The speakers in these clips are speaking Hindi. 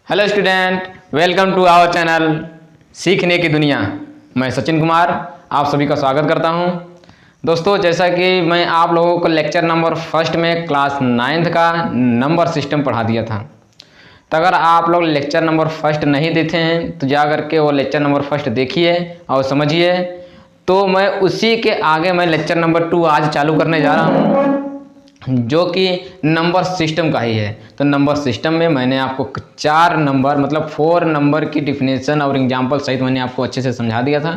Hello student, welcome to our channel सीखने की दुनिया। मैं सचिन कुमार आप सभी का स्वागत करता हूं। दोस्तों, जैसा कि मैं आप लोगों को लेक्चर नंबर फर्स्ट में क्लास 9th का नंबर सिस्टम पढ़ा दिया था, तो अगर आप लोग लेक्चर नंबर फर्स्ट नहीं देखे हैं तो जा करके वो लेक्चर नंबर फर्स्ट देखिए और समझिए। तो मैं उसी के आगे मैं लेक्चर नंबर 2 आज चालू करने जा रहा हूँ, जो कि नंबर सिस्टम का ही है। तो नंबर सिस्टम में मैंने आपको 4 नंबर मतलब 4 नंबर की डिफिनेशन और एग्जाम्पल सहित मैंने आपको अच्छे से समझा दिया था।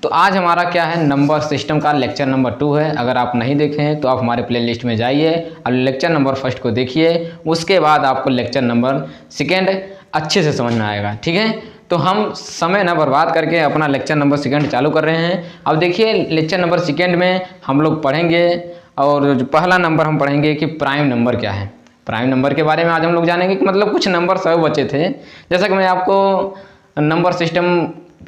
तो आज हमारा क्या है, नंबर सिस्टम का लेक्चर नंबर 2 है। अगर आप नहीं देखे हैं तो आप हमारे प्लेलिस्ट में जाइए और लेक्चर नंबर फर्स्ट को देखिए, उसके बाद आपको लेक्चर नंबर सेकेंड अच्छे से समझ में आएगा। ठीक है, तो हम समय न बर्बाद करके अपना लेक्चर नंबर सेकेंड चालू कर रहे हैं। अब देखिए, लेक्चर नंबर सेकेंड में हम लोग पढ़ेंगे और जो पहला नंबर हम पढ़ेंगे कि प्राइम नंबर क्या है। प्राइम नंबर के बारे में आज हम लोग जानेंगे कि मतलब कुछ नंबर सब बचे थे, जैसा कि मैं आपको number system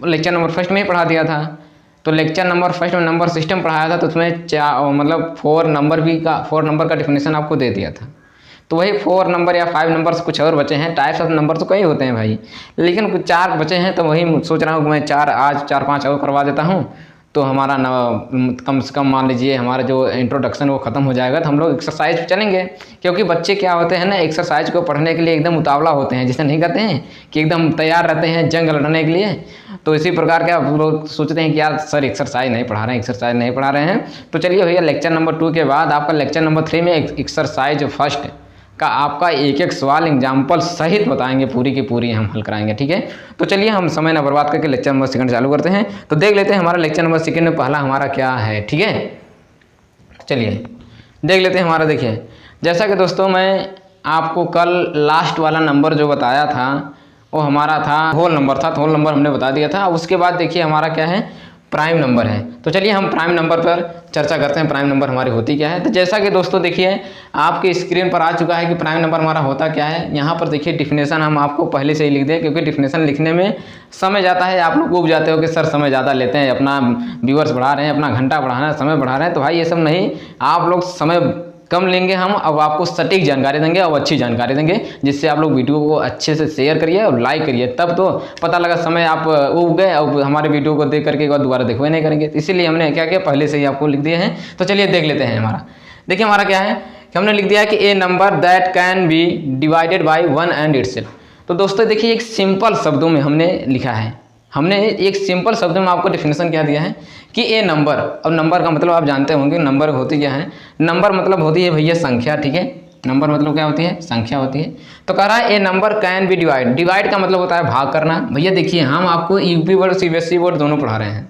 lecture number first में ही पढ़ा दिया था। तो लेक्चर नंबर फर्स्ट में नंबर सिस्टम पढ़ाया था, तो उसमें 4 नंबर का डिफिनेशन आपको दे दिया था। तो वही 4 नंबर या 5 नंबर्स कुछ और बचे हैं। टाइप्स ऑफ नंबर तो कई होते हैं भाई, लेकिन कुछ 4 बचे हैं। तो वही सोच रहा हूँ कि मैं 4-5 और करवा देता हूँ, तो हमारा कम से कम मान लीजिए हमारा जो इंट्रोडक्शन वो ख़त्म हो जाएगा। तो हम लोग एक्सरसाइज चलेंगे, क्योंकि बच्चे क्या होते हैं ना, एक्सरसाइज को पढ़ने के लिए एकदम उतावला होते हैं, जिसे नहीं कहते हैं कि एकदम तैयार रहते हैं जंग लड़ने के लिए। तो इसी प्रकार के आप लोग सोचते हैं कि यार सर एक्सरसाइज नहीं पढ़ा रहे हैं। तो चलिए भैया, लेक्चर नंबर 2 के बाद आपका लेक्चर नंबर 3 में एक्सरसाइज फर्स्ट का आपका एक सवाल एग्जाम्पल सहित बताएंगे, पूरी की पूरी हम हल कराएंगे। ठीक है, तो चलिए हम समय न बर्बाद करके लेक्चर नंबर सेकंड चालू करते हैं। तो देख लेते हैं हमारा लेक्चर नंबर सेकंड में पहला हमारा क्या है। ठीक है, चलिए देख लेते हैं हमारा। देखिए, जैसा कि दोस्तों मैं आपको कल लास्ट वाला नंबर जो बताया था वो हमारा था होल नंबर था। होल नंबर हमने बता दिया था। उसके बाद देखिए हमारा क्या है, प्राइम नंबर है। तो चलिए हम प्राइम नंबर पर चर्चा करते हैं, प्राइम नंबर हमारी होती क्या है। तो जैसा कि दोस्तों देखिए आपके स्क्रीन पर आ चुका है कि प्राइम नंबर हमारा होता क्या है। यहाँ पर देखिए डिफिनेशन हम आपको पहले से ही लिख दें, क्योंकि डिफिनेशन लिखने में समय जाता है। आप लोग उब जाते हो कि सर समय ज़्यादा लेते हैं, अपना व्यूअर्स बढ़ा रहे हैं, अपना घंटा बढ़ाना है, समय बढ़ा रहे हैं। तो भाई ये सब नहीं, आप लोग समय कम लेंगे, हम अब आपको सटीक जानकारी देंगे और अच्छी जानकारी देंगे, जिससे आप लोग वीडियो को अच्छे से शेयर करिए और लाइक करिए। तब तो पता लगा समय आप उब गए और हमारे वीडियो को देख करके एक बार दोबारा देखो नहीं करेंगे। तो इसीलिए हमने क्या किया, पहले से ही आपको लिख दिए हैं। तो चलिए देख लेते हैं हमारा। देखिए हमारा क्या है कि हमने लिख दिया है कि a number that can be divided by 1 and itself. तो दोस्तों देखिए, एक सिंपल शब्दों में हमने लिखा है, हमने एक सिंपल शब्दों में आपको डिफिनेशन क्या दिया है कि ए नंबर। अब नंबर का मतलब आप जानते होंगे, नंबर होती क्या है। नंबर मतलब होती है भैया संख्या। ठीक है, नंबर मतलब क्या होती है, संख्या होती है। तो कह रहा है ए नंबर कैन बी डिवाइड का मतलब होता है भाग करना। भैया देखिए, हम आपको यूपी बोर्ड सीबीएसई बोर्ड दोनों पढ़ा रहे हैं।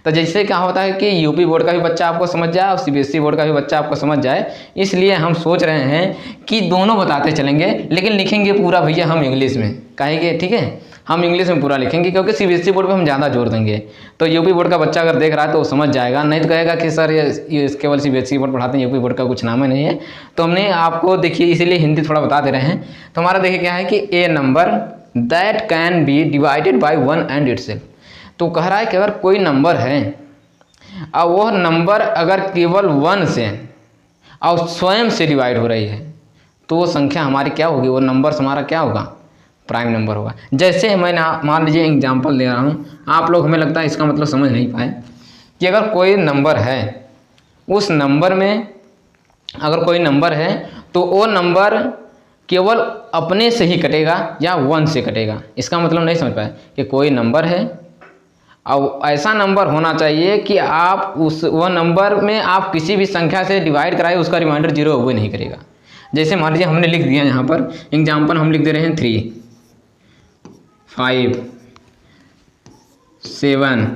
तो जैसे क्या होता है कि यूपी बोर्ड का भी बच्चा आपको समझ जाए और सीबीएसई बोर्ड का भी बच्चा आपको समझ जाए, इसलिए हम सोच रहे हैं कि दोनों बताते चलेंगे, लेकिन लिखेंगे पूरा भैया हम इंग्लिश में कहेंगे। ठीक है, हम इंग्लिश में पूरा लिखेंगे, क्योंकि सीबीएसई बोर्ड पे हम ज़्यादा जोर देंगे। तो यूपी बोर्ड का बच्चा अगर देख रहा है तो वो समझ जाएगा, नहीं तो कहेगा कि सर ये केवल सीबीएसई बोर्ड पढ़ाते हैं, यूपी बोर्ड का कुछ नाम ही नहीं है। तो हमने आपको देखिए इसीलिए हिंदी थोड़ा बता दे रहे हैं। तो हमारा देखिए क्या है कि a number that can be divided by 1 and itself. तो कह रहा है कि अगर कोई नंबर है और वह नंबर अगर केवल 1 से और स्वयं से डिवाइड हो रही है, तो वो संख्या हमारी क्या होगी, वो नंबर हमारा क्या होगा, प्राइम नंबर होगा। जैसे मैं मान लीजिए एग्जांपल दे रहा हूँ, आप लोग हमें लगता है इसका मतलब समझ नहीं पाए कि अगर कोई नंबर है, उस नंबर में अगर कोई नंबर है तो वो नंबर केवल अपने से ही कटेगा या 1 से कटेगा। इसका मतलब नहीं समझ पाए कि कोई नंबर है और ऐसा नंबर होना चाहिए कि आप वह नंबर में आप किसी भी संख्या से डिवाइड कराए, उसका रिमाइंडर 0 हुए नहीं करेगा। जैसे मान लीजिए हमने लिख दिया यहाँ पर एग्जाम्पल, हम लिख दे रहे हैं 3, 5, 7,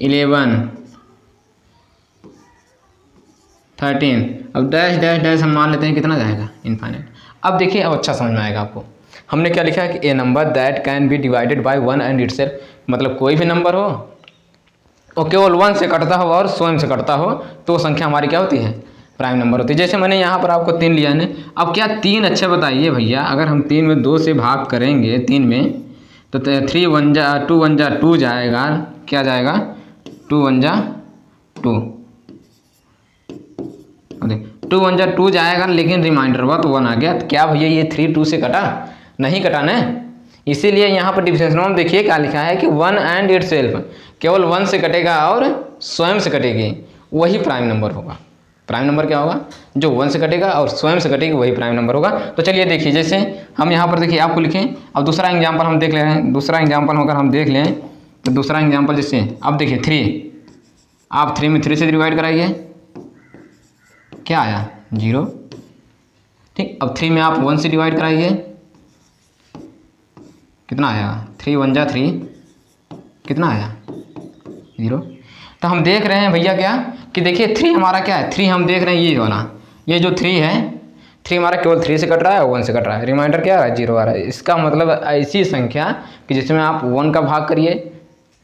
11, 13। अब डैश डैश डैश हम मान लेते हैं कितना जाएगा, इनफाइनाइट। अब देखिए, अब अच्छा समझ में आएगा आपको। हमने क्या लिखा है कि a number that can be divided by 1 and itself, मतलब कोई भी नंबर हो और केवल 1 से कटता हो और स्वयं से कटता हो, तो वो संख्या हमारी क्या होती है, प्राइम नंबर होती है। जैसे मैंने यहाँ पर आपको 3 लिया है। अब क्या 3 अच्छा बताइए भैया, अगर हम 3 में 2 से भाग करेंगे 3 में, तो 3 1 जा 2 1 जा 2 जाएगा, क्या जाएगा, 2 1 जा 2, 2 1 जा 2 जाएगा, लेकिन रिमाइंडर हुआ तो 1 आ गया। तो क्या भैया ये 3 2 से कटा, नहीं कटा ना, इसीलिए यहाँ पर डिफरेंशियल में देखिए क्या लिखा है कि 1 एंड इट सेल्फ, केवल 1 से कटेगा और स्वयं से कटेगी, वही प्राइम नंबर होगा। प्राइम नंबर क्या होगा? जो 1 से कटेगा और स्वयं से कटेगी वही प्राइम नंबर होगा। तो चलिए देखिए, जैसे हम यहाँ पर देखिए आपको लिखें, अब दूसरा एग्जाम्पल हम देख ले रहे हैं। दूसरा एग्जाम्पल अगर हम देख लें तो दूसरा एग्जाम्पल जैसे अब देखिए 3, आप 3 में 3 से डिवाइड कराइए, क्या आया? 0। ठीक, अब 3 में आप 1 से डिवाइड कराइए, कितना आया? 3 1 जा 3, कितना आया? 0। तो हम देख रहे हैं भैया क्या कि देखिए 3 हमारा क्या है? 3 हम देख रहे हैं ये वाला, ये जो 3 है, 3 हमारा केवल 3 से कट रहा है और 1 से कट रहा है, रिमाइंडर क्या है? 0 आ रहा है। इसका मतलब ऐसी संख्या कि जिसमें आप 1 का भाग करिए,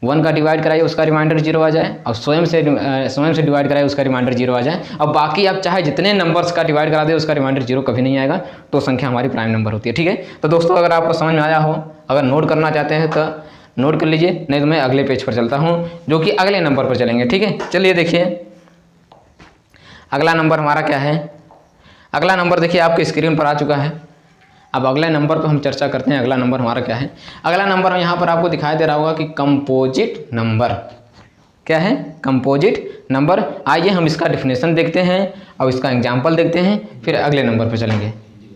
1 का डिवाइड कराइए, उसका रिमाइंडर 0 आ जाए, और स्वयं से डिवाइड कराइए, उसका रिमाइंडर 0 आ जाए। अब बाकी आप चाहे जितने नंबर्स का डिवाइड करा दे, उसका रिमाइंडर 0 कभी नहीं आएगा, तो संख्या हमारी प्राइम नंबर होती है। ठीक है, तो दोस्तों अगर आपको समझ में आया हो, अगर नोट करना चाहते हैं तो नोट कर लीजिए, नहीं तो मैं अगले पेज पर चलता हूँ, जो कि अगले नंबर पर चलेंगे। ठीक है, चलिए देखिए अगला नंबर हमारा क्या है। अगला नंबर देखिए आपके स्क्रीन पर आ चुका है। अब अगले नंबर पर हम चर्चा करते हैं, अगला नंबर हमारा क्या है। अगला नंबर यहाँ पर आपको दिखाई दे रहा होगा कि कंपोजिट नंबर। क्या है? Composite number. आइए हम इसका डिफिनेशन देखते हैं और इसका एग्जाम्पल देखते हैं, फिर अगले नंबर पर चलेंगे।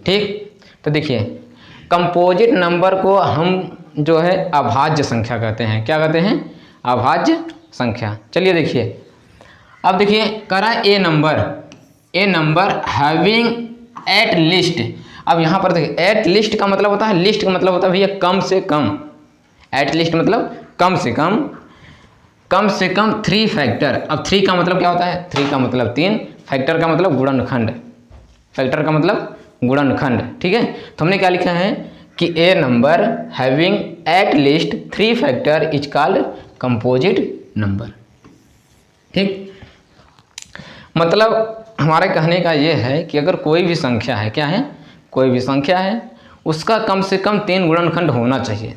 ठीक, तो देखिए कंपोजिट नंबर को हम जो है अभाज्य संख्या कहते हैं। क्या कहते हैं? अभाज्य संख्या। चलिए देखिए, अब देखिए करा ए नंबर हैविंग एट लिस्ट। अब यहाँ पर देखिए एट लिस्ट का मतलब होता है, लिस्ट का मतलब होता है भैया कम से कम। एट लिस्ट मतलब कम से कम 3 फैक्टर। अब 3 का मतलब क्या होता है? 3 का मतलब 3, फैक्टर का मतलब गुणनखंड, फैक्टर का मतलब गुणनखंड। ठीक है, तो हमने क्या लिखा है कि a number having at least 3 factor is called composite number. ठीक, मतलब हमारे कहने का ये है कि अगर कोई भी संख्या है, क्या है? कोई भी संख्या है, उसका कम से कम 3 गुणनखंड होना चाहिए।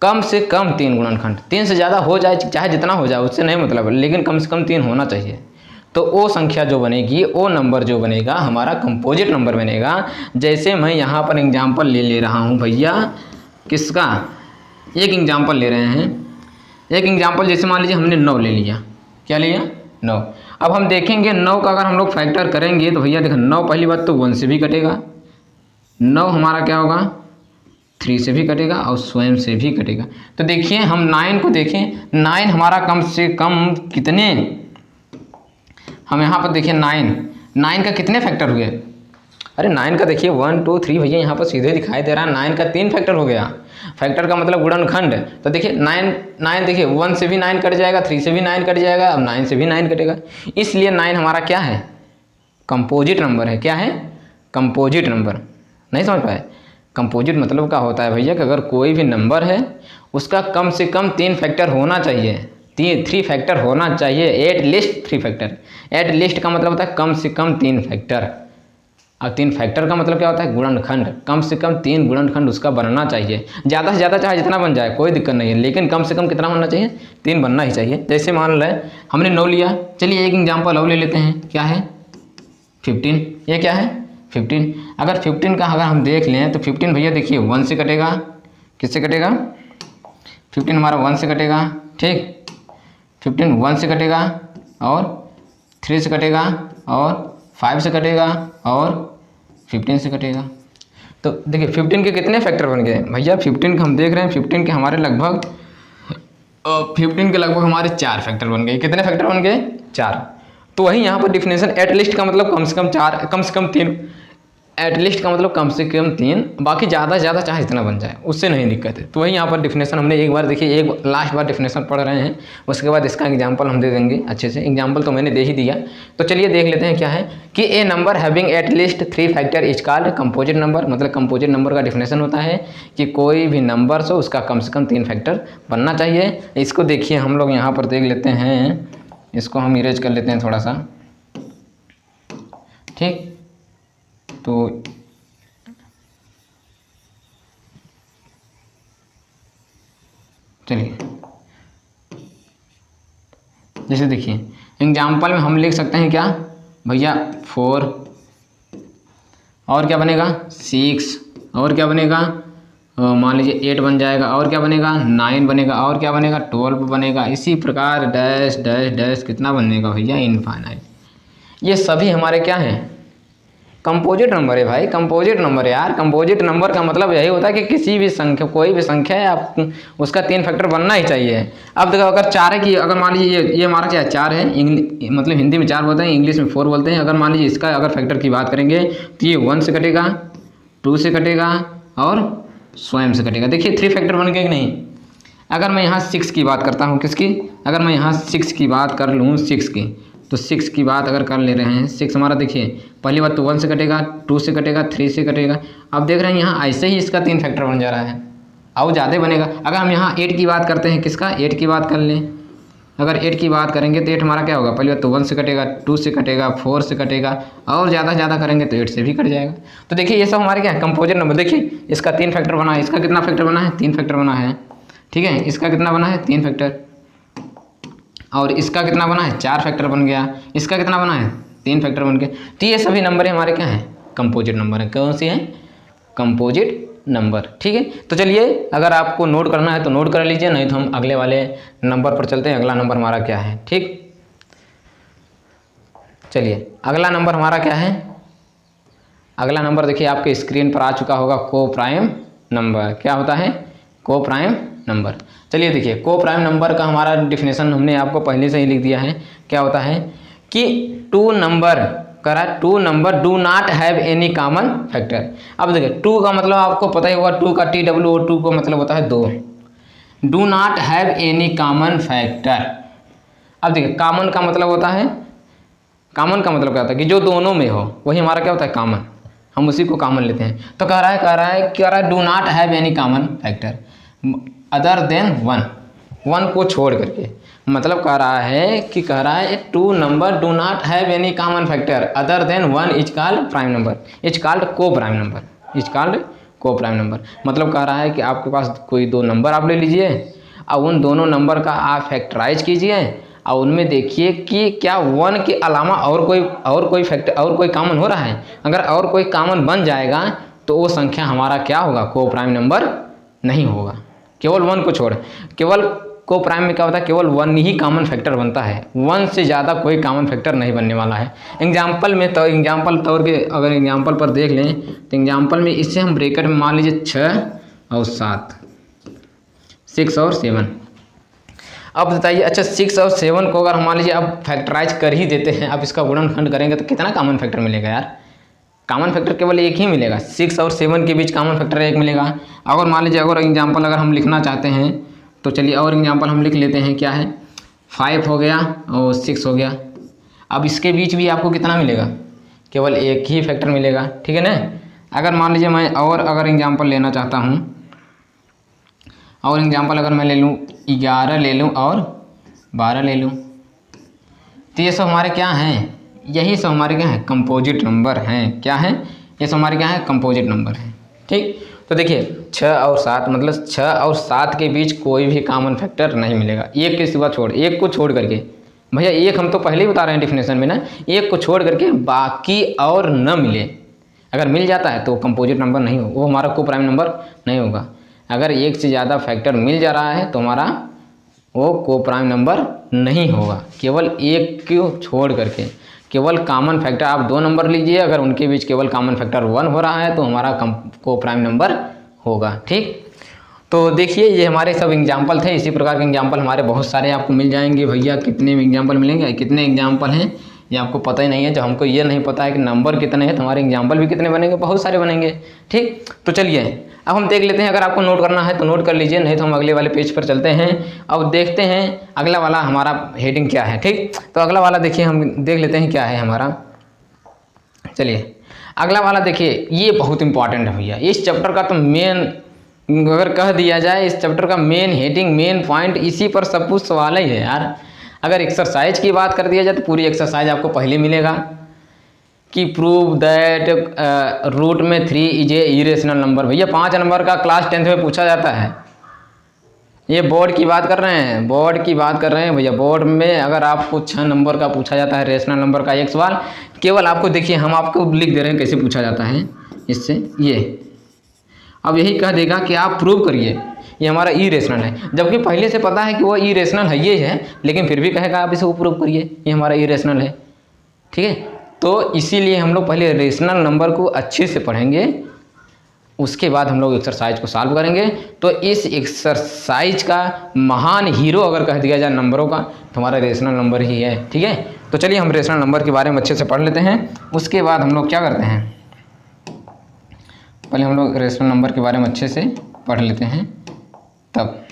कम से कम 3 गुणनखंड, 3 से ज़्यादा हो जाए चाहे जितना हो जाए उससे नहीं मतलब, लेकिन कम से कम 3 होना चाहिए। तो वो संख्या जो बनेगी, वो नंबर जो बनेगा हमारा कंपोजिट नंबर बनेगा। जैसे मैं यहाँ पर एग्जाम्पल ले रहा हूँ भैया, किसका? एक एग्जाम्पल ले रहे हैं, एक एग्जाम्पल जैसे मान लीजिए हमने 9 ले लिया। क्या लिया? 9। अब हम देखेंगे 9 का अगर हम लोग फैक्टर करेंगे तो भैया देखो 9 पहली बात तो 1 से भी कटेगा, 9 हमारा क्या होगा? 3 से भी कटेगा और स्वयं से भी कटेगा। तो देखिए हम 9 को देखें, 9 हमारा कम से कम कितने, हम यहाँ पर देखिए 9 का कितने फैक्टर हुए? अरे 9 का देखिए 1 2 3 भैया यहाँ पर सीधे दिखाई दे रहा है, 9 का 3 फैक्टर हो गया। फैक्टर का मतलब गुणनखंड। तो देखिए 9 देखिए 1 से भी 9 कट जाएगा, 3 से भी 9 कट जाएगा, अब 9 से भी 9 कटेगा। इसलिए 9 हमारा क्या है? कंपोजिट नंबर है। क्या है? Composite number. नहीं समझ पाए? कंपोजिट मतलब क्या होता है भैया कि अगर कोई भी नंबर है उसका कम से कम 3 फैक्टर होना चाहिए, 3 फैक्टर होना चाहिए, eight least 3 factor. At least का मतलब होता है कम से कम 3 फैक्टर। अब 3 फैक्टर का मतलब क्या होता है? गुणनखंड। कम से कम 3 गुणनखंड उसका बनना चाहिए। ज़्यादा से ज़्यादा चाहे जितना बन जाए कोई दिक्कत नहीं है, लेकिन कम से कम कितना होना चाहिए? 3 बनना ही चाहिए। जैसे मान लें हमने 9 लिया, चलिए एक एग्जाम्पल और ले लेते हैं। क्या है? 15। ये क्या है? 15। अगर 15 का अगर हम देख लें तो 15 भैया देखिए 1 से कटेगा, किससे कटेगा? 15 हमारा 1 से कटेगा। ठीक, 15 1 से कटेगा और 3 से कटेगा और 5 से कटेगा और 15 से कटेगा। तो देखिए 15 के कितने फैक्टर बन गए भैया? 15 के हम देख रहे हैं 15 के हमारे लगभग 15 के लगभग हमारे 4 फैक्टर बन गए। कितने फैक्टर बन गए? 4। तो वही यहाँ पर डिफिनेशन एटलिस्ट का मतलब कम से कम 4, कम से कम 3। एटलिस्ट का मतलब कम से कम 3, बाकी ज़्यादा से ज़्यादा चाहे जितना बन जाए उससे नहीं दिक्कत है। तो वही यहाँ पर डिफिनेशन हमने एक बार देखिए, एक लास्ट बार डिफिनेशन पढ़ रहे हैं, उसके बाद इसका एग्जाम्पल हम दे देंगे अच्छे से। एग्जाम्पल तो मैंने दे ही दिया, तो चलिए देख लेते हैं क्या है कि a number having at least 3 factor is called composite number. मतलब कंपोजिट नंबर का डिफिनेशन होता है कि कोई भी नंबर हो उसका कम से कम 3 फैक्टर बनना चाहिए। इसको देखिए हम लोग यहाँ पर देख लेते हैं, इसको हम इरेज कर लेते हैं थोड़ा सा। ठीक, तो चलिए जैसे देखिए एग्जाम्पल में हम लिख सकते हैं क्या भैया 4 और क्या बनेगा 6 और क्या बनेगा, मान लीजिए 8 बन जाएगा, और क्या बनेगा 9 बनेगा, और क्या बनेगा 12 बनेगा। इसी प्रकार डैश डैश डैश कितना बनेगा भैया, इनफाइनाइट। ये सभी हमारे क्या हैं, कंपोजिट नंबर है भाई, कंपोजिट नंबर है यार। कंपोजिट नंबर का मतलब यही होता है कि किसी भी संख्या, कोई भी संख्या है आप उसका 3 फैक्टर बनना ही चाहिए। अब देखो अगर 4 है कि अगर मान लीजिए ये हमारा क्या है 4 है, मतलब हिंदी में 4 बोलते हैं, इंग्लिश में 4 बोलते हैं। अगर मान लीजिए इसका अगर फैक्टर की बात करेंगे तो ये 1 से कटेगा, 2 से कटेगा और स्वयं से कटेगा। देखिए 3 फैक्टर बन गए कि नहीं। अगर मैं यहाँ 6 की बात करता हूँ, किसकी, अगर मैं यहाँ 6 की बात कर लूँ 6 की, तो 6 की बात अगर कर ले रहे हैं, 6 हमारा देखिए पहली बात तो 1 से कटेगा, 2 से कटेगा, 3 से कटेगा। अब देख रहे हैं यहाँ ऐसे ही इसका 3 फैक्टर बन जा रहा है, और ज़्यादा बनेगा। अगर हम यहाँ 8 की बात करते हैं, किसका 8 की बात कर लें, अगर 8 की बात करेंगे तो 8 हमारा क्या होगा, पहली बात तो 1 से कटेगा, 2 से कटेगा, 4 से कटेगा, और ज़्यादा करेंगे तो 8 से भी कट जाएगा। तो देखिए ये सब हमारे क्या है, कंपोजिट नंबर। देखिए इसका 3 फैक्टर बना है, इसका कितना फैक्टर बना है, 3 फैक्टर बना है, ठीक है। इसका कितना बना है, 3 फैक्टर, और इसका कितना बना है, 4 फैक्टर बन गया। इसका कितना बना है, 3 फैक्टर बन गया। तो ये सभी नंबर हमारे क्या हैं, कंपोजिट नंबर है। कौन सी हैं, कंपोजिट नंबर, ठीक है। तो चलिए अगर आपको नोट करना है तो नोट कर लीजिए, नहीं तो हम अगले वाले नंबर पर चलते हैं। अगला नंबर हमारा क्या है, ठीक। चलिए अगला नंबर हमारा क्या है, अगला नंबर देखिए आपके स्क्रीन पर आ चुका होगा, को प्राइम नंबर। क्या होता है, को प्राइम नंबर। चलिए देखिए को प्राइम नंबर का हमारा डिफिनेशन हमने आपको पहले से ही लिख दिया है। क्या होता है कि 2 नंबर करा, 2 number do not have any common factor. अब देखिए 2 का मतलब आपको पता ही होगा, 2 का TWO2 का मतलब होता है 2। Do not have any common factor. अब देखिए कॉमन का मतलब होता है, कॉमन का मतलब क्या होता है कि जो दोनों में हो, वही हमारा क्या होता है, कॉमन। हम उसी को कॉमन लेते हैं। तो कह रहा है do not have any common factor other than 1 को छोड़ करके। मतलब कह रहा है 2 number do not have any common factor other than 1 is called prime number, is called को प्राइम नंबर, इज कॉल्ड को प्राइम नंबर। मतलब कह रहा है कि आपके पास कोई 2 नंबर आप ले लीजिए और उन दोनों नंबर का आप फैक्टराइज कीजिए और उनमें देखिए कि क्या 1 के अलावा और कोई कॉमन हो रहा है। अगर और कोई कॉमन बन जाएगा तो वो संख्या हमारा क्या होगा, को प्राइम नंबर नहीं होगा। केवल 1 को छोड़, केवल को प्राइम में क्या होता है, केवल 1 ही कॉमन फैक्टर बनता है, 1 से ज़्यादा कोई कॉमन फैक्टर नहीं बनने वाला है। एग्जाम्पल में तो एग्जाम्पल तौर पे अगर एग्जाम्पल पर देख लें तो एग्जाम्पल में इससे हम ब्रैकेट में मान लीजिए 6 और 7, 6 और 7। अब बताइए अच्छा 6 और 7 को अगर हम मान लीजिए अब फैक्टराइज कर ही देते हैं, अब इसका गुणनखंड करेंगे तो कितना कॉमन फैक्टर मिलेगा यार, कॉमन फैक्टर केवल एक ही मिलेगा। 6 और 7 के बीच कॉमन फैक्टर 1 मिलेगा। अगर मान लीजिए अगर एग्जाम्पल अगर हम लिखना चाहते हैं तो चलिए और एग्जाम्पल हम लिख लेते हैं। क्या है, 5 हो गया और 6 हो गया। अब इसके बीच भी आपको कितना मिलेगा, केवल एक ही फैक्टर मिलेगा, ठीक है ना। अगर मान लीजिए मैं और अगर एग्जाम्पल लेना चाहता हूँ, और एग्जाम्पल अगर मैं ले लूँ 11 ले लूँ और 12 ले लूँ, तो ये सब हमारे क्या हैं, यही सब हमारे क्या है, कंपोजिट नंबर हैं। क्या है, ये सब हमारे क्या है, कंपोजिट नंबर हैं, ठीक। तो देखिए 6 और 7 मतलब 6 और 7 के बीच कोई भी कॉमन फैक्टर नहीं मिलेगा, एक के सिवा छोड़, एक को छोड़ करके। भैया एक हम तो पहले ही बता रहे हैं डिफिनेशन में ना, एक को छोड़ करके बाकी और न मिले, अगर मिल जाता है तो कंपोजिट नंबर नहीं हो, वो हमारा को प्राइम नंबर नहीं होगा। अगर एक से ज़्यादा फैक्टर मिल जा रहा है तो हमारा वो को प्राइम नंबर नहीं होगा, केवल एक को छोड़ करके। केवल कॉमन फैक्टर आप 2 नंबर लीजिए, अगर उनके बीच केवल कॉमन फैक्टर 1 हो रहा है तो हमारा को प्राइम नंबर होगा, ठीक। तो देखिए ये हमारे सब एग्जाम्पल थे, इसी प्रकार के एग्जाम्पल हमारे बहुत सारे आपको मिल जाएंगे। भैया कितने एग्जाम्पल मिलेंगे, कितने एग्जाम्पल हैं ये आपको पता ही नहीं है। जब हमको ये नहीं पता है कि नंबर कितने हैं तो हमारे एग्जाम्पल भी कितने बनेंगे, बहुत सारे बनेंगे, ठीक। तो चलिए अब हम देख लेते हैं, अगर आपको नोट करना है तो नोट कर लीजिए, नहीं तो हम अगले वाले पेज पर चलते हैं। अब देखते हैं अगला वाला हमारा हेडिंग क्या है, ठीक। तो अगला वाला देखिए हम देख लेते हैं क्या है हमारा। चलिए अगला वाला देखिए, ये बहुत इंपॉर्टेंट है भैया। इस चैप्टर का तो मेन, अगर कह दिया जाए इस चैप्टर का मेन हेडिंग, मेन पॉइंट, इसी पर सब कुछ सवाल ही है यार। अगर एक्सरसाइज की बात कर दिया जाए तो पूरी एक्सरसाइज आपको पहले मिलेगा कि प्रूव दैट रूट में 3 इज ए इरेशनल नंबर। भैया 5 नंबर का क्लास 10th में पूछा जाता है। ये बोर्ड की बात कर रहे हैं, बोर्ड की बात कर रहे हैं भैया। बोर्ड में अगर आपको 6 नंबर का पूछा जाता है रेशनल नंबर का एक सवाल, केवल आपको देखिए हम आपको लिख दे रहे हैं कैसे पूछा जाता है इससे। ये अब यही कह देगा कि आप प्रूव करिए ये हमारा इरेशनल है, जबकि पहले से पता है कि वो इरेशनल है, ये है, लेकिन फिर भी कहेगा आप इसे प्रूव करिए ये हमारा इरेशनल है। ठीक है, तो इसीलिए हम लोग पहले रेशनल नंबर को अच्छे से पढ़ेंगे, उसके बाद हम लोग एक्सरसाइज को सॉल्व करेंगे। तो इस एक्सरसाइज का महान हीरो अगर कह दिया जाए नंबरों का तो हमारा रेशनल नंबर ही है। ठीक है, तो चलिए हम रेशनल नंबर के बारे में अच्छे से पढ़ लेते हैं, उसके बाद हम लोग क्या करते हैं, पहले हम लोग रेशनल नंबर के बारे में अच्छे से पढ़ लेते हैं तब।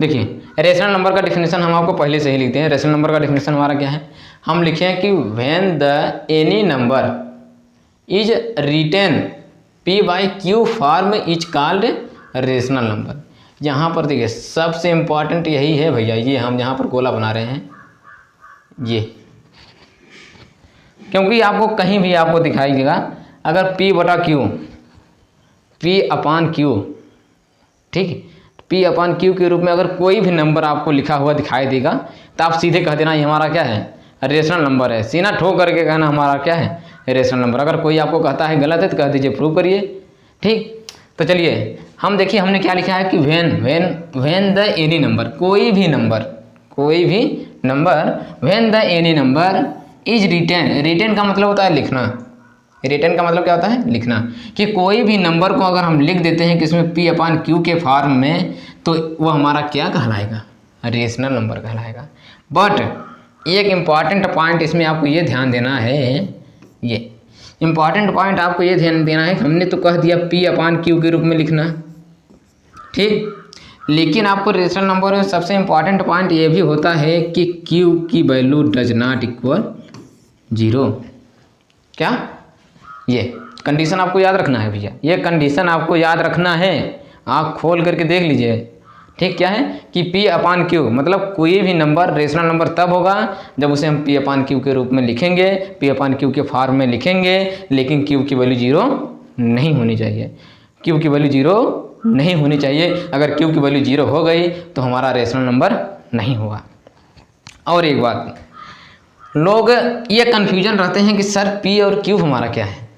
देखिए रेशनल नंबर का डिफिनेशन हम आपको पहले से ही लिखते हैं। रेशनल नंबर का डिफिनेशन हमारा क्या है, हम लिखे हैं कि when the any number is written p by q form is called rational number. यहाँ पर देखिए सबसे इम्पॉर्टेंट यही है भैया, ये हम यहाँ पर गोला बना रहे हैं ये, क्योंकि आपको कहीं भी आपको दिखाई देगा अगर p बटा q, p अपान q, ठीक, p अपान q के रूप में अगर कोई भी नंबर आपको लिखा हुआ दिखाई देगा तो आप सीधे कह देना ये हमारा क्या है, रेशनल नंबर है। सीना ठोक करके कहना हमारा क्या है, रेशनल नंबर। अगर कोई आपको कहता है गलत है तो कह दीजिए प्रूव करिए। ठीक, तो चलिए हम देखिए हमने क्या लिखा है कि व्हेन द एनी नंबर, कोई भी नंबर when the any number is written, written का मतलब होता है लिखना, रिटेन का मतलब क्या होता है, लिखना, कि कोई भी नंबर को अगर हम लिख देते हैं कि इसमें p अपान q के फॉर्म में तो वो हमारा क्या कहलाएगा, रेशनल नंबर कहलाएगा। बट एक इम्पॉर्टेंट पॉइंट इसमें आपको ये ध्यान देना है, ये इम्पॉर्टेंट पॉइंट आपको ये ध्यान देना है, हमने तो कह दिया p अपान q के रूप में लिखना, ठीक, लेकिन आपको रेशनल नंबर में सबसे इम्पॉर्टेंट पॉइंट ये भी होता है कि q की वैल्यू डज नॉट इक्वल 0। क्या, ये कंडीशन आपको याद रखना है भैया, ये कंडीशन आपको याद रखना है, आँख खोल करके देख लीजिए। ठीक, क्या है कि p अपान q मतलब कोई भी नंबर रेशनल नंबर तब होगा जब उसे हम p अपान q के रूप में लिखेंगे, p अपान q के फॉर्म में लिखेंगे, लेकिन q की वैल्यू 0 नहीं होनी चाहिए, q की वैल्यू 0 नहीं होनी चाहिए। अगर q की वैल्यू 0 हो गई तो हमारा रेशनल नंबर नहीं होगा। और एक बात, लोग ये कन्फ्यूजन रहते हैं कि सर p और q हमारा क्या है,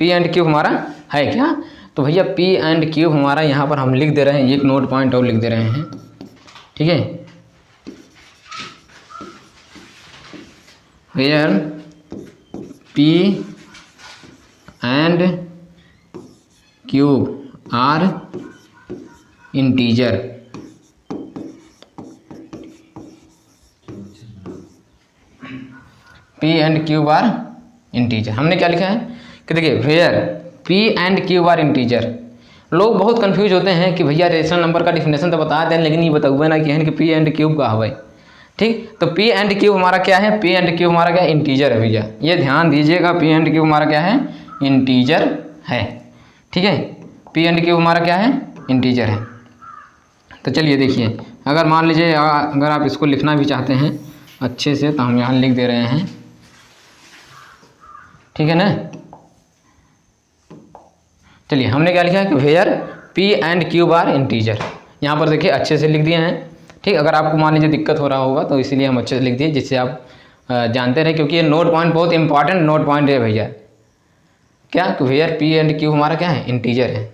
p एंड q हमारा है क्या, तो भैया p एंड q हमारा यहाँ पर हम लिख दे रहे हैं, एक नोट पॉइंट और लिख दे रहे हैं। ठीक है, where p and q are integer, p and q are integer. हमने क्या लिखा है कि देखिए where p and q are integer. लोग बहुत कंफ्यूज होते हैं कि भैया रेशनल नंबर का डिफिनेशन तो बता दें लेकिन ये बताओगे ना कि p एंड q का है। ठीक, तो p एंड q हमारा क्या है, p एंड q हमारा क्या है, इंटीजर है भैया, ये ध्यान दीजिएगा, p एंड q हमारा क्या है, इंटीजर है। ठीक है, p एंड q हमारा क्या है, इंटीजर है। तो चलिए देखिए, अगर मान लीजिए अगर आप इसको लिखना भी चाहते हैं अच्छे से तो हम यहाँ लिख दे रहे हैं, ठीक है ना। चलिए हमने क्या लिखा है कि where p and q are integer, यहाँ पर देखिए अच्छे से लिख दिए हैं। ठीक, अगर आपको मान लीजिए दिक्कत हो रहा होगा तो इसीलिए हम अच्छे से लिख दिए जिससे आप जानते रहे, क्योंकि ये नोट पॉइंट बहुत इंपॉर्टेंट नोट पॉइंट है भैया। क्या, कि वेयर p एंड q हमारा क्या है, इंटीजर है।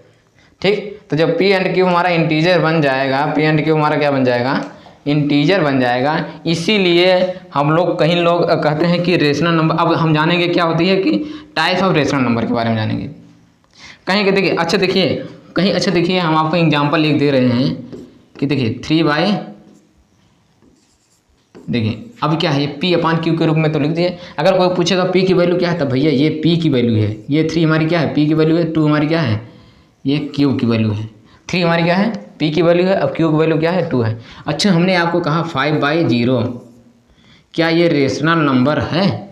ठीक, तो जब p एंड q हमारा इंटीजर बन जाएगा, p एंड q हमारा क्या बन जाएगा, इंटीजर बन जाएगा। इसीलिए हम लोग कहीं लोग कहते हैं कि रेशनल नंबर, अब हम जानेंगे क्या होती है कि टाइप ऑफ रेशनल नंबर के बारे में जानेंगे। कहीं के देखिए अच्छा देखिए, कहीं अच्छा देखिए, हम आपको एग्जांपल लिख दे रहे हैं कि देखिए 3 बाई, देखिए अभी क्या है, ये p अपान q के रूप में तो लिख दिए। अगर कोई पूछेगा p की वैल्यू क्या है, तब भैया ये p की वैल्यू है, ये 3 हमारी क्या है, p की वैल्यू है, 2 हमारी क्या है, ये q की वैल्यू है, 3 हमारी क्या है, p की वैल्यू है, अब q की वैल्यू क्या है, 2 है। अच्छा हमने आपको कहा 5/0, क्या ये रेशनल नंबर है?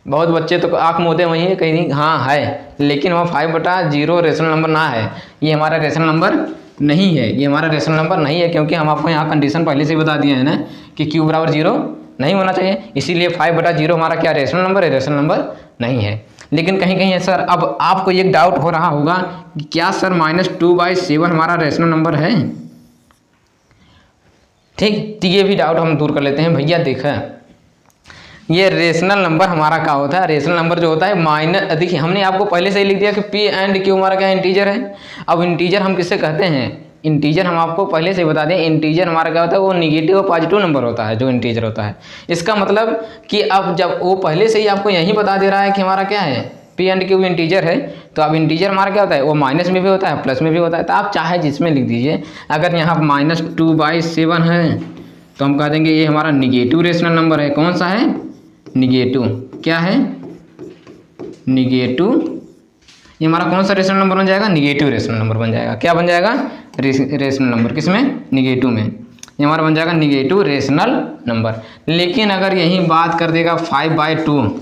बहुत बच्चे तो आँख मूंदे वहीं है, कहीं हाँ है, लेकिन वह 5/0 रेशनल नंबर ना है, ये हमारा रेशनल नंबर नहीं है, ये हमारा रेशनल नंबर नहीं है, क्योंकि हम आपको यहाँ कंडीशन पहले से ही बता दिए हैं ना कि q बराबर 0 नहीं होना चाहिए। इसीलिए 5/0 हमारा क्या रेशनल नंबर है, रेशनल नंबर नहीं है। लेकिन कहीं कहीं है सर, अब आपको एक डाउट हो रहा होगा कि क्या सर -2/7 हमारा रेशनल नंबर है? ठीक, तो ये भी डाउट हम दूर कर लेते हैं। भैया देखा ये रेशनल नंबर हमारा क्या होता है, रेशनल नंबर जो होता है माइनस, देखिए हमने आपको पहले से ही लिख दिया कि पी एंड क्यू हमारा क्या इंटीजर है। अब इंटीजर हम किससे कहते हैं, इंटीजर हम आपको पहले से ही बता दें, इंटीजर हमारा क्या होता है, वो निगेटिव और पॉजिटिव नंबर होता है जो इंटीजर होता है। इसका मतलब कि अब जब वो पहले से ही आपको यही बता दे रहा है कि हमारा क्या है, पी एंड क्यू इंटीजर है, तो अब इंटीजर हमारा क्या होता है, वो माइनस में भी होता है प्लस में भी होता है। तो आप चाहे जिसमें लिख दीजिए। अगर यहाँ -2/7 है तो हम कह देंगे ये हमारा निगेटिव रेशनल नंबर है। कौन सा है, निगेटिव। क्या है, निगेटिव। ये हमारा कौन सा रेशनल नंबर बन जाएगा, निगेटिव रेशनल नंबर बन जाएगा। क्या बन जाएगा, रेशनल नंबर। किसमें, निगेटिव में। ये हमारा बन जाएगा निगेटिव रेशनल नंबर। लेकिन अगर यही बात कर देगा 5/2,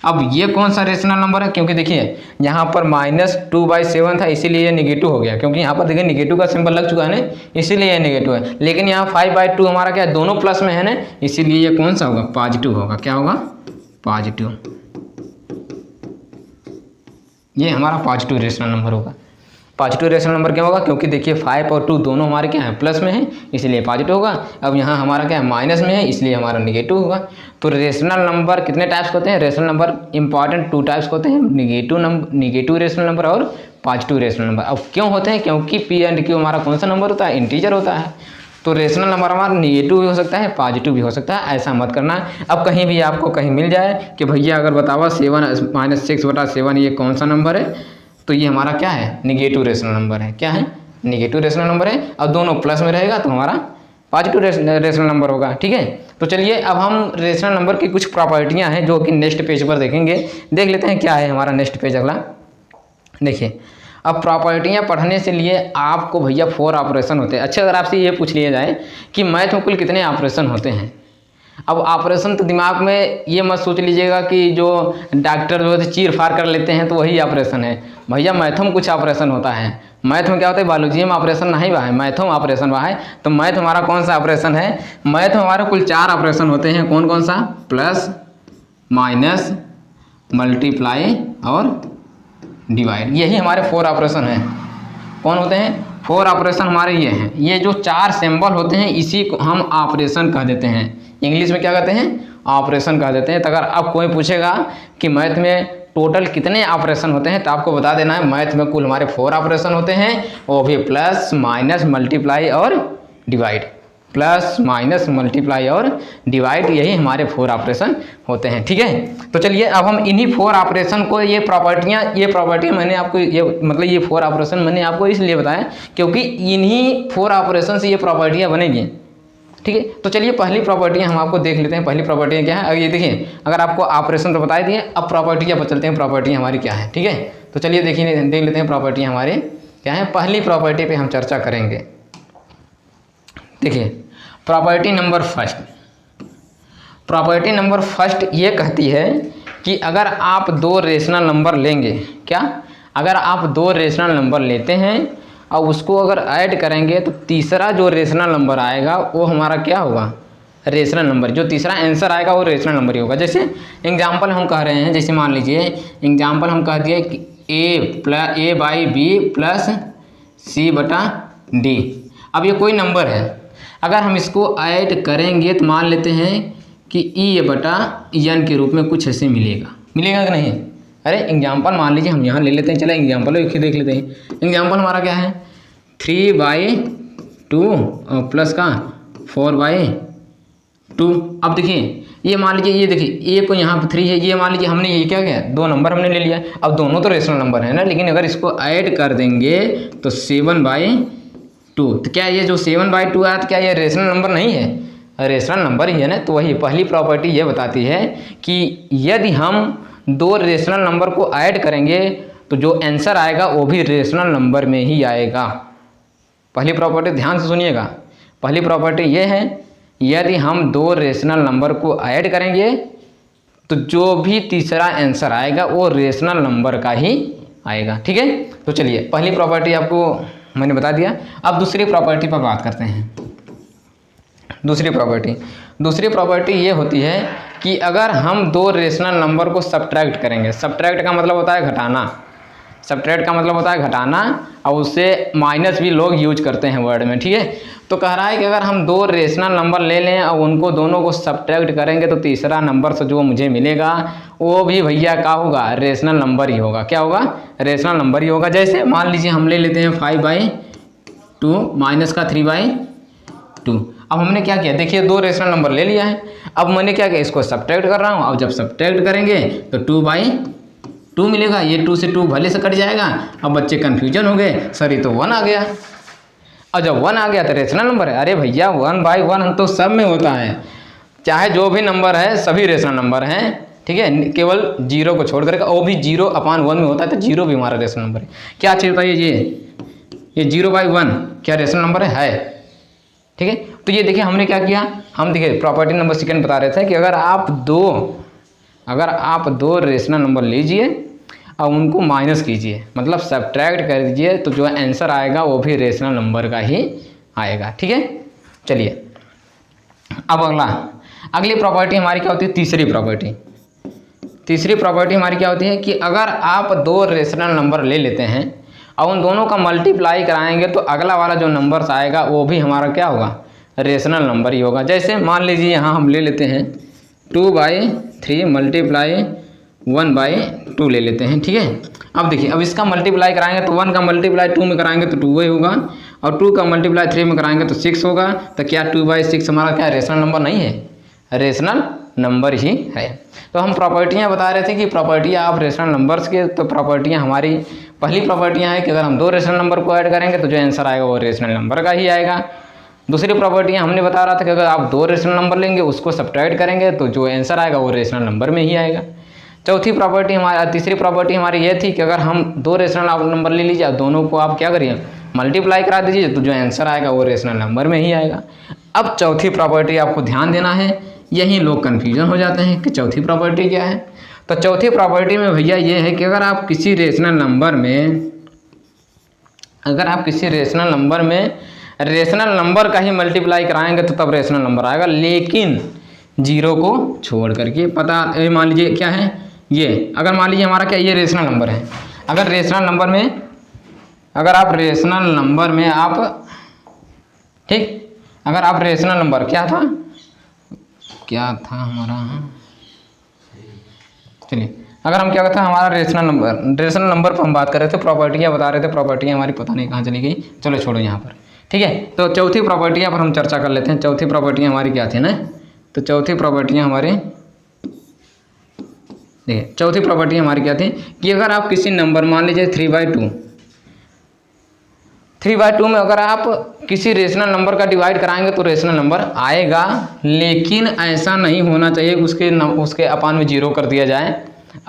अब ये कौन सा रेशनल नंबर है, क्योंकि देखिए यहाँ पर -2/7 था इसीलिए ये निगेटिव हो गया, क्योंकि यहाँ पर देखिए निगेटिव का सिंबल लग चुका है ना, इसीलिए ये निगेटिव है। लेकिन यहाँ 5/2 हमारा क्या है, दोनों प्लस में है ना, इसीलिए ये कौन सा होगा, पॉजिटिव होगा। क्या होगा, पॉजिटिव। ये हमारा पॉजिटिव रेशनल नंबर होगा। पॉजिटिव रेशनल नंबर क्या होगा, क्योंकि देखिए 5 और 2 दोनों हमारे क्या है, प्लस में है, इसलिए पॉजिटिव होगा। अब यहाँ हमारा क्या है, माइनस में है, इसलिए हमारा निगेटिव होगा। तो रेशनल नंबर कितने टाइप्स के होते हैं, रेशनल नंबर इंपॉर्टेंट 2 टाइप्स के होते हैं, निगेटिव रेशनल नंबर और पॉजिटिव रेशनल नंबर। अब क्यों होते हैं, क्योंकि पी एंड क्यू हमारा कौन सा नंबर होता है, इंटीजर होता है। तो रेशनल नंबर हमारा निगेटिव भी हो सकता है, पॉजिटिव भी हो सकता है, ऐसा मत करना। अब कहीं भी आपको कहीं मिल जाए कि भैया अगर बतावा 7 -6/7 ये कौन सा नंबर है, तो ये हमारा क्या है, निगेटिव रेशनल नंबर है। क्या है, निगेटिव रेशनल नंबर है। और दोनों प्लस में रहेगा तो हमारा पॉजिटिव रेशनल नंबर होगा। ठीक है, तो चलिए अब हम रेशनल नंबर की कुछ प्रॉपर्टियां हैं जो कि नेक्स्ट पेज पर देखेंगे। देख लेते हैं क्या है हमारा नेक्स्ट पेज अगला। देखिए, अब प्रॉपर्टियां पढ़ने से लिए आपको भैया 4 ऑपरेशन होते हैं। अच्छा, अगर आपसे ये पूछ लिया जाए कि मैथ में कुल कितने ऑपरेशन होते हैं, अब ऑपरेशन तो दिमाग में ये मत सोच लीजिएगा कि जो डॉक्टर जो है चीर फाड़ कर लेते हैं तो वही ऑपरेशन है। भैया मैथ में कुछ ऑपरेशन होता है। मैथ में क्या होता है, बायोलॉजी में ऑपरेशन नहीं हुआ है, मैथ में ऑपरेशन हुआ है। तो मैथ हमारा कौन सा ऑपरेशन है, मैथ में हमारे कुल 4 ऑपरेशन होते हैं। कौन कौन सा, प्लस, माइनस, मल्टीप्लाई और डिवाइड। यही हमारे 4 ऑपरेशन हैं। कौन होते हैं, 4 ऑपरेशन हमारे ये हैं। ये जो 4 सिंबल होते हैं इसी को हम ऑपरेशन कह देते हैं। इंग्लिश में क्या कहते हैं, ऑपरेशन कह देते हैं। तो अगर अब कोई पूछेगा कि मैथ में टोटल कितने ऑपरेशन होते हैं, तो आपको बता देना है मैथ में कुल हमारे 4 ऑपरेशन होते हैं, वो भी प्लस, माइनस, मल्टीप्लाई और डिवाइड। प्लस, माइनस, मल्टीप्लाई और डिवाइड, यही हमारे 4 ऑपरेशन होते हैं। ठीक है, तो चलिए अब हम इन्हीं 4 ऑपरेशन को, ये प्रॉपर्टियाँ मैंने आपको ये 4 ऑपरेशन मैंने आपको इसलिए बताया क्योंकि इन्हीं 4 ऑपरेशन से ये प्रॉपर्टियाँ बनेगी। ठीक है, तो चलिए पहली प्रॉपर्टियाँ हम आपको देख लेते हैं। पहली प्रॉपर्टियाँ क्या है, अब ये देखिए, अगर आपको ऑपरेशन तो बता दिए, अब प्रॉपर्टियाँ पर चलते हैं, प्रॉपर्टी हमारी क्या है। ठीक है, तो चलिए देखिए, देख लेते हैं प्रॉपर्टी हमारी क्या है। पहली प्रॉपर्टी पे हम चर्चा करेंगे। देखिए, property number first, property number first ये कहती है कि अगर आप 2 रेशनल नंबर लेंगे, क्या, अगर आप 2 रेशनल नंबर लेते हैं और उसको अगर ऐड करेंगे तो तीसरा जो रेशनल नंबर आएगा वो हमारा क्या होगा, रेशनल नंबर। जो तीसरा आंसर आएगा वो रेशनल नंबर ही होगा। जैसे एग्जांपल हम कह रहे हैं, जैसे मान लीजिए एग्जांपल हम कह दिए कि a/b प्लस c/d। अब ये कोई नंबर है, अगर हम इसको ऐड करेंगे तो मान लेते हैं कि e/n के रूप में कुछ ऐसे मिलेगा कि नहीं। अरे एग्जांपल मान लीजिए हम यहाँ ले लेते हैं, चलो एग्जांपल एक ही देख लेते हैं। एग्जांपल हमारा क्या है, 3/2 और प्लस का 4/2। अब देखिए, ये मान लीजिए, ये देखिए ए को यहाँ पर 3 है, ये मान लीजिए हमने ये क्या किया, 2 नंबर हमने ले लिया। अब दोनों तो रेशनल नंबर है ना, लेकिन अगर इसको ऐड कर देंगे तो 7/2। तो क्या ये जो 7/2 आया, तो क्या ये रेशनल नंबर नहीं है, रेशनल नंबर ही है ना। तो वही पहली प्रॉपर्टी ये बताती है कि यदि हम 2 रेशनल नंबर को ऐड करेंगे तो जो आंसर आएगा वो भी रेशनल नंबर में ही आएगा। पहली प्रॉपर्टी ध्यान से सुनिएगा, पहली प्रॉपर्टी ये है, यदि हम 2 रेशनल नंबर को ऐड करेंगे तो जो भी तीसरा आंसर आएगा वो रेशनल नंबर का ही आएगा। ठीक है, तो चलिए पहली प्रॉपर्टी आपको मैंने बता दिया। अब दूसरी प्रॉपर्टी पर बात करते हैं। दूसरी प्रॉपर्टी ये होती है कि अगर हम 2 रेशनल नंबर को सब्ट्रैक्ट करेंगे, सब्ट्रैक्ट का मतलब होता है घटाना, सब्ट्रैक्ट का मतलब होता है घटाना, और उससे माइनस भी लोग यूज करते हैं वर्ड में, ठीक है। तो कह रहा है कि अगर हम दो रेशनल नंबर ले लें और उनको दोनों को सब्ट्रैक्ट करेंगे तो तीसरा नंबर से जो मुझे मिलेगा वो भी भैया क्या होगा, रेशनल नंबर ही होगा। क्या होगा, रेशनल नंबर ही होगा। जैसे मान लीजिए हम ले लेते हैं 5/2 माइनस का 3/2। अब हमने क्या किया, देखिए दो रेशनल नंबर ले लिया है। अब मैंने क्या किया, इसको सब्ट्रैक्ट कर रहा हूँ। अब जब सब्ट्रैक्ट करेंगे तो 2/2 मिलेगा। ये 2 से 2 भले से कट जाएगा। अब बच्चे कन्फ्यूजन हो गए, सर ये तो 1 आ गया। और जब 1 आ गया तो रेशनल नंबर है। अरे भैया 1/1 तो सब में होता है, चाहे जो भी नंबर है सभी रेशनल नंबर हैं, ठीक है। केवल 0 को छोड़ करके, वो भी 0/1 में होता है, तो 0 भी हमारा रेशनल नंबर है। क्या चीज़ बताइए, ये 0/1 क्या रेशनल नंबर है, ठीक है। तो ये देखिए हमने क्या किया, हम देखिए प्रॉपर्टी नंबर सेकंड बता रहे थे कि अगर आप दो रेशनल नंबर लीजिए और उनको माइनस कीजिए, मतलब सब्ट्रैक्ट कर दीजिए, तो जो आंसर आएगा वो भी रेशनल नंबर का ही आएगा, ठीक है। चलिए अब अगली प्रॉपर्टी हमारी क्या होती है, तीसरी प्रॉपर्टी हमारी क्या होती है कि अगर आप दो रेशनल नंबर ले लेते हैं और उन दोनों का मल्टीप्लाई कराएंगे तो अगला वाला जो नंबर आएगा वो भी हमारा क्या होगा, रेशनल नंबर ही होगा। जैसे मान लीजिए यहाँ हम ले लेते हैं 2/3 मल्टीप्लाई 1/2 ले लेते हैं, ठीक है। अब देखिए, अब इसका मल्टीप्लाई कराएंगे तो 1 का मल्टीप्लाई 2 में कराएंगे तो 2 ही होगा, और 2 का मल्टीप्लाई 3 में कराएंगे तो 6 होगा। तो क्या 2/6 हमारा क्या रेशनल नंबर नहीं है, रेशनल नंबर ही है। तो हम प्रॉपर्टियाँ बता रहे थे कि प्रॉपर्टियाँ आप रेशनल नंबर्स के, तो प्रॉपर्टियाँ हमारी पहली प्रॉपर्टियाँ हैं कि अगर हम दो रेशनल नंबर को ऐड करेंगे तो जो आंसर आएगा वो रेशनल नंबर का ही आएगा। दूसरी प्रॉपर्टियाँ हमने बता रहा था कि अगर आप दो रेशनल नंबर लेंगे उसको सब्ट्रैक्ट करेंगे तो जो आंसर आएगा वो रेशनल नंबर में ही आएगा। तीसरी प्रॉपर्टी हमारी ये थी कि अगर हम दो रेशनल नंबर ले लीजिए, दोनों को आप क्या करिए, मल्टीप्लाई करा दीजिए, तो जो आंसर आएगा वो रेशनल नंबर में ही आएगा। अब चौथी प्रॉपर्टी आपको ध्यान देना है, यही लोग कन्फ्यूजन हो जाते हैं कि चौथी प्रॉपर्टी क्या है। तो चौथी प्रॉपर्टी में भैया ये है कि अगर आप किसी रेशनल नंबर में रेशनल नंबर का ही मल्टीप्लाई कराएंगे तो तब रेशनल नंबर आएगा, लेकिन 0 को छोड़ करके। मान लीजिए क्या है ये, अगर मान लीजिए हमारा क्या ये रेशनल नंबर है, अगर आप रेशनल नंबर क्या था हमारा, चलिए अगर हम क्या था हमारा रेशनल नंबर पर हम बात कर रहे थे, प्रॉपर्टियाँ बता रहे थे, प्रॉपर्टियाँ हमारी पता नहीं कहाँ चली गई, चलो छोड़ो यहाँ पर, ठीक है। तो चौथी प्रॉपर्टियाँ पर हम चर्चा कर लेते हैं। चौथी प्रॉपर्टियाँ हमारी क्या थी ना, तो चौथी प्रॉपर्टियाँ हमारी क्या थी कि अगर आप किसी नंबर, मान लीजिए 3/2 में अगर आप किसी रेशनल नंबर का डिवाइड कराएंगे तो रेशनल नंबर आएगा, लेकिन ऐसा नहीं होना चाहिए उसके अपान में 0 कर दिया जाए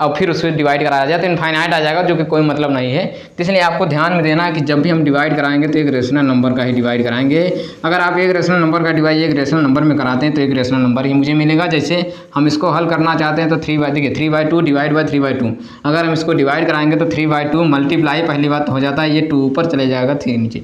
और फिर उसको डिवाइड कराया जाए तो इनफाइनाइट आ जाएगा, जो कि कोई मतलब नहीं है। तो इसलिए आपको ध्यान में देना है कि जब भी हम डिवाइड कराएंगे तो एक रेशनल नंबर का ही डिवाइड कराएंगे। अगर आप एक रेशनल नंबर का डिवाइड एक रेशनल नंबर में कराते हैं तो एक रेशनल नंबर ही मुझे मिलेगा। जैसे हम इसको हल करना चाहते हैं तो 3/2 डिवाइड बाई 3/2, अगर हम इसको डिवाइड कराएंगे तो 3/2 मल्टीप्लाई पहली बात हो जाता है, ये 2 ऊपर चले जाएगा 3 नीचे।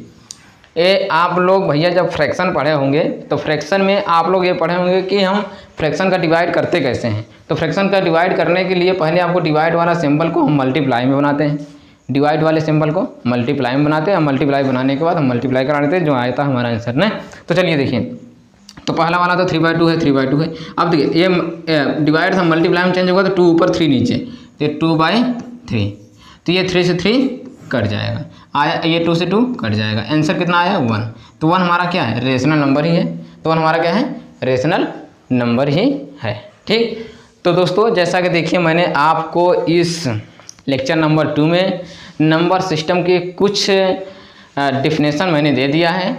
आप लोग भैया जब फ्रैक्शन पढ़े होंगे तो फ्रैक्शन में आप लोग ये पढ़े होंगे कि हम फ्रैक्शन का डिवाइड करते कैसे हैं। तो फ्रैक्शन का डिवाइड करने के लिए पहले आपको डिवाइड वाला सिंबल को हम मल्टीप्लाई में बनाते हैं, डिवाइड वाले सिंबल को मल्टीप्लाई में बनाते हैं, मल्टीप्लाई बनाने के बाद हम मल्टीप्लाई करा देते हैं, जो आया था हमारा आंसर ना। तो चलिए देखिए, तो पहला वाला तो 3/2 है, 3/2 है। अब देखिए ये डिवाइड हम मल्टीप्लाई में चेंज होगा तो 2 ऊपर 3 नीचे, तो 2/3, तो ये 3 से 3 कट जाएगा, आया ये 2 से 2 कट जाएगा, आंसर कितना आया 1। तो 1 हमारा क्या है, रेशनल नंबर ही है। तो 1 हमारा क्या है, रेशनल नंबर ही है, ठीक। तो दोस्तों जैसा कि देखिए मैंने आपको इस लेक्चर नंबर 2 में नंबर सिस्टम के कुछ डिफिनेशन मैंने दे दिया है,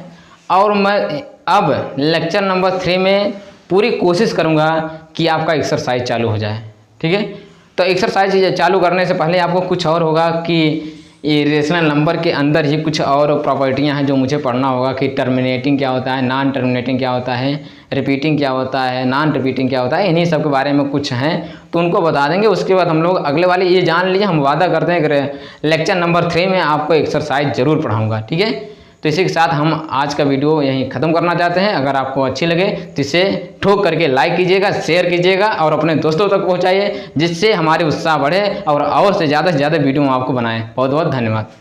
और मैं अब लेक्चर नंबर 3 में पूरी कोशिश करूँगा कि आपका एक्सरसाइज चालू हो जाए, ठीक है। तो एक्सरसाइज चालू करने से पहले आपको कुछ और होगा कि ये रेशनल नंबर के अंदर ही कुछ और प्रॉपर्टियां हैं जो मुझे पढ़ना होगा कि टर्मिनेटिंग क्या होता है, नॉन टर्मिनेटिंग क्या होता है, रिपीटिंग क्या होता है, नॉन रिपीटिंग क्या होता है, इन्हीं सब के बारे में कुछ हैं तो उनको बता देंगे। उसके बाद हम लोग अगले वाले, ये जान लीजिए हम वादा करते हैं कि लेक्चर नंबर 3 में आपको एक्सरसाइज ज़रूर पढ़ाऊँगा, ठीक है। तो इसी के साथ हम आज का वीडियो यहीं ख़त्म करना चाहते हैं। अगर आपको अच्छी लगे तो इसे ठोक करके लाइक कीजिएगा, शेयर कीजिएगा और अपने दोस्तों तक पहुंचाइए, जिससे हमारे उत्साह बढ़े और से ज़्यादा वीडियो हम आपको बनाएं। बहुत बहुत धन्यवाद।